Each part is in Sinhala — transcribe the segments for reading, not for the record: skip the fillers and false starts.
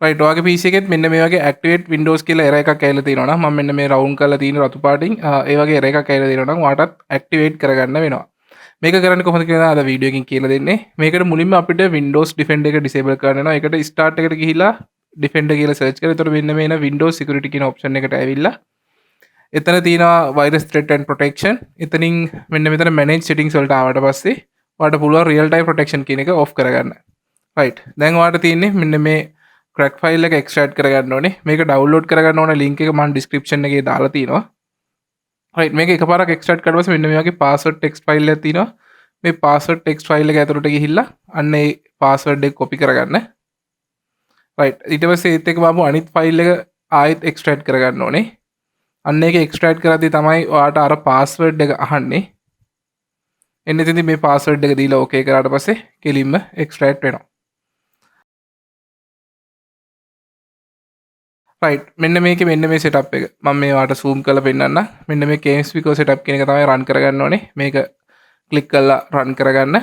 රයිට් ඔයාගේ PC එකෙත් මෙන්න මේ වගේ activate windows කියලා error එකක් ඇවිල්ලා තියෙනවා නම් මම මෙන්න මේ round කරලා තියෙන රතු පාටින් ඒ වගේ error එකක් ඇවිල්ලා තියෙනවා නම් ඔයාටත් activate කරගන්න වෙනවා. මේක කරන්නේ කොහොමද කියලා අද වීඩියෝ එකකින් කියලා දෙන්නේ. මේකට මුලින්ම අපිට Windows Defender එක disable කරන්න වෙනවා. ඒකට start එකට ගිහිලා Defender කියලා search කරලා එතකොට මෙන්න මේ Windows security කියන option එකට ඇවිල්ලා එතන තියෙනවා virus threat and protection. එතනින් මෙන්න මෙතන manage settings වලට ආවට පස්සේ ඔයාලට පුළුවන් real time protection කියන එක off කරගන්න. right. දැන් ඔයාලට තියෙන්නේ මෙන්න මේ crack file එක extract කරගන්න ඕනේ. මේක download කරගන්න ඕන link එක මම description එකේ දාලා තියෙනවා. right. මේක එකපාරක් extract කරලා පස්සේ මෙන්න මේ වගේ password text file එකක් තියෙනවා. මේ password text file එක ඇතුළට ගිහිල්ලා අන්න ඒ password එක copy කරගන්න. right. ඊට පස්සේ ඒත් එක්කම ආපු අනිත් file එක ආයෙත් extract කරගන්න ඕනේ. අන්න ඒක extract කරද්දී තමයි ඔයාට අර password එක අහන්නේ. එන්න ඉතින් මේ password එක දීලා okay කරාට පස්සේ කෙලින්ම extract වෙනවා. right. මෙන්න මේකේ මෙන්න මේ setup එක. මම මේ ඔයාලට zoom කරලා පෙන්නන්න. මෙන්න මේ KMspico setup කියන එක තමයි run කරගන්න ඕනේ. මේක click කරලා run කරගන්න.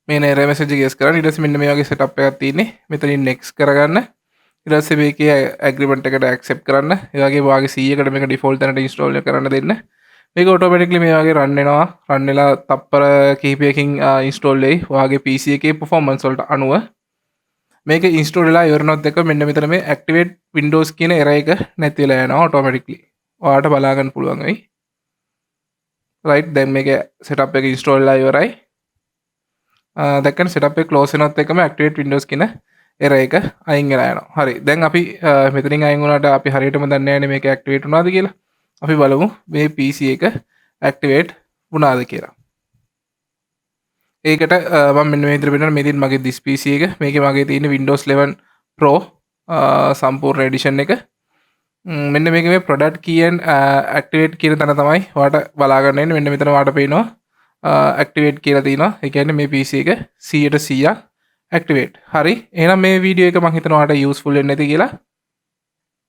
මේ error message එක yes කරන්න. ඊට පස්සේ මෙන්න මේ වගේ setup එකක් තියෙන්නේ. මෙතනින් next කරගන්න. ඊට පස්සේ මේකේ agreement එකට accept කරන්න. ඒ වගේම ඔයාගේ C එකට මේක default තැනට install කරන්න දෙන්න. මේක automatically මේ වගේ run වෙනවා. run වෙලා තප්පර කිහිපයකින් install වෙයි. ඔයාගේ PC එකේ performance වලට අනුව. මේක install වෙලා ඉවරනොත් එක මෙන්න මෙතන මේ activate windows කියන error එක නැති වෙලා යනවා automatically. ඔයාලට බලා ගන්න පුළුවන් වෙයි. right. දැන් මේක setup එක install වෙලා ඉවරයි. දැන් setup එක close වෙනොත් එකම activate windows කියන error එක අයින් වෙලා යනවා. හරි. දැන් අපි මෙතනින් අයින් වුණාට අපි හරියටම දන්නේ නැහැ මේක activate වුණාද කියලා. අපි බලමු මේ PC එක activate වුණාද කියලා. ඒකට මම මෙන්න මේ විදිහට බලන්න මේ දින් මගේ this PC එක මේකේ මගේ තියෙන Windows 11 Pro සම්පූර්ණ edition එක. මෙන්න මේකේ මේ product key and activate කියන තැන තමයි ඔයාලට බලා ගන්න වෙන්නේ. මෙන්න මෙතන ඔයාලට පේනවා activate කියලා තියෙනවා. ඒ කියන්නේ මේ PC එක 100% activate. හරි. එහෙනම් මේ වීඩියෝ එක මම හිතනවා ඔයාලට useful වෙන්නේ නැති කියලා.